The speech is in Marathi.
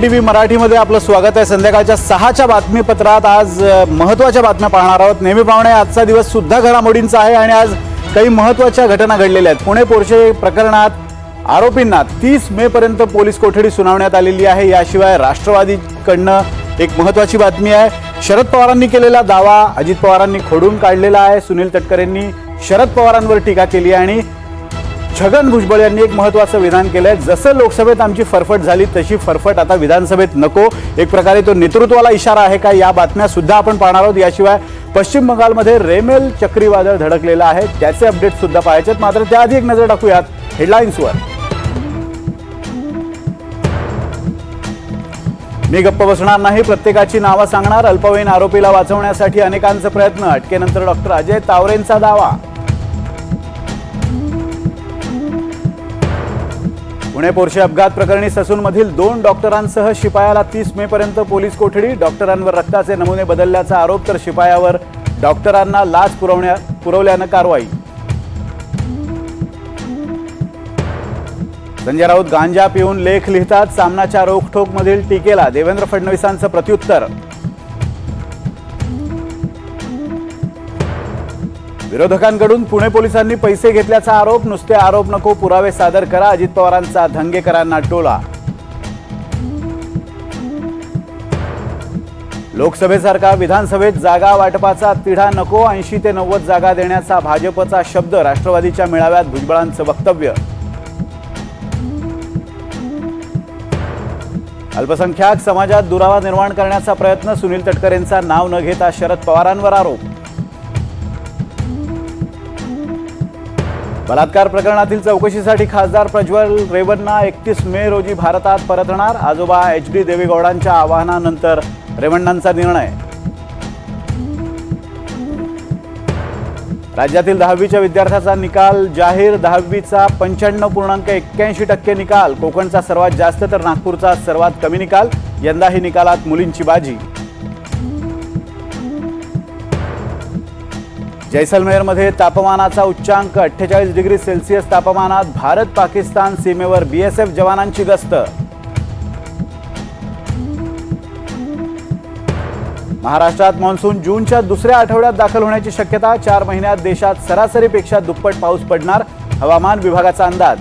टीव्ही मराठीमध्ये आपलं स्वागत आहे। संध्याकाळच्या 6च्या बातमीपत्रात आज महत्त्वाच्या बातम्या पाहणार आहोत। नेहमीप्रमाणे आजचा दिवस सुद्धा घडामोडींचा आहे आणि आज काही महत्त्वाच्या घटना घडलेल्या आहेत। पुणे पोर्शे प्रकरणात आरोपींना 30 मे पर्यंत पोलीस कोठडी सुनावण्यात आलेली आहे। याशिवाय राष्ट्रवादीकडनं एक महत्त्वाची बातमी आहे। शरद पवारांनी केलेला दावा अजित पवारांनी खोडून काढलेला आहे। सुनील तटकरेंनी शरद पवारांवर टीका केली आणि छगन भुजबळ यांनी एक महत्त्वाचं विधान केलंय। जसं लोकसभेत आमची फरफट झाली तशी फरफट आता विधानसभेत नको, एक प्रकारे तो नेतृत्वाला इशारा आहे का, या बातम्या सुद्धा आपण पाहणार आहोत। याशिवाय पश्चिम बंगालमध्ये रेमेल चक्रीवादळ धडकलेलं आहे, त्याचे अपडेट सुद्धा पाहायचे आहेत। मात्र त्याआधी एक नजर टाकूयात हेडलाईन्सवर। मी गप्प बसणार नाही, प्रत्येकाची नावं सांगणार। अल्पवयीन आरोपीला वाचवण्यासाठी अनेकांचे प्रयत्न, अटकेनंतर डॉक्टर अजय तावरेंचा दावा। पुणे पोर्शे अपघात प्रकरणी ससूनमधील 2 डॉक्टरांसह शिपायाला 30 मे पर्यंत पोलीस कोठडी। डॉक्टरांवर रक्ताचे नमुने बदलल्याचा आरोप तर शिपायावर डॉक्टरांना लाच पुरवल्यानं कारवाई। संजय राऊत गांजा पिऊन लेख लिहितात, सामनाच्या रोखठोकमधील टीकेला देवेंद्र फडणवीसांचं प्रत्युत्तर। विरोधकांकडून पुणे पोलिसांनी पैसे घेतल्याचा आरोप, नुसते आरोप नको पुरावे सादर करा, अजित पवारांचा धंगेकरांना टोला। लोकसभेसारखा विधानसभेत जागा वाटपाचा तिढा नको, 80 ते 90 जागा देण्याचा भाजपचा शब्द, राष्ट्रवादीच्या मेळाव्यात भुजबळांचं वक्तव्य। अल्पसंख्याक समाजात दुरावा निर्माण करण्याचा प्रयत्न, सुनील तटकरेंचा नाव न घेता शरद पवारांवर आरोप। बलात्कार प्रकरणातील चौकशीसाठी खासदार प्रज्वल रेवन्ना 31 मे रोजी भारतात परतणार, आजोबा HD देवेगौडांच्या आवाहनानंतर रेवन्नांचा निर्णय। राज्यातील 10वीच्या विद्यार्थ्याचा निकाल जाहीर, 10वीचा 95.81% निकाल, कोकणचा सर्वात जास्त तर नागपूरचा सर्वात कमी निकाल, यंदाही निकालात मुलींची बाजी। जैसलमेरमध्ये तापमानाचा उच्चांक, 48 डिग्री सेल्सिअस तापमानात भारत पाकिस्तान सीमेवर BSF जवानांची गस्त। महाराष्ट्रात मान्सून जूनच्या दुसऱ्या आठवड्यात दाखल होण्याची शक्यता, 4 महिन्यात देशात सरासरीपेक्षा दुप्पट पाऊस पडणार, हवामान विभागाचा अंदाज।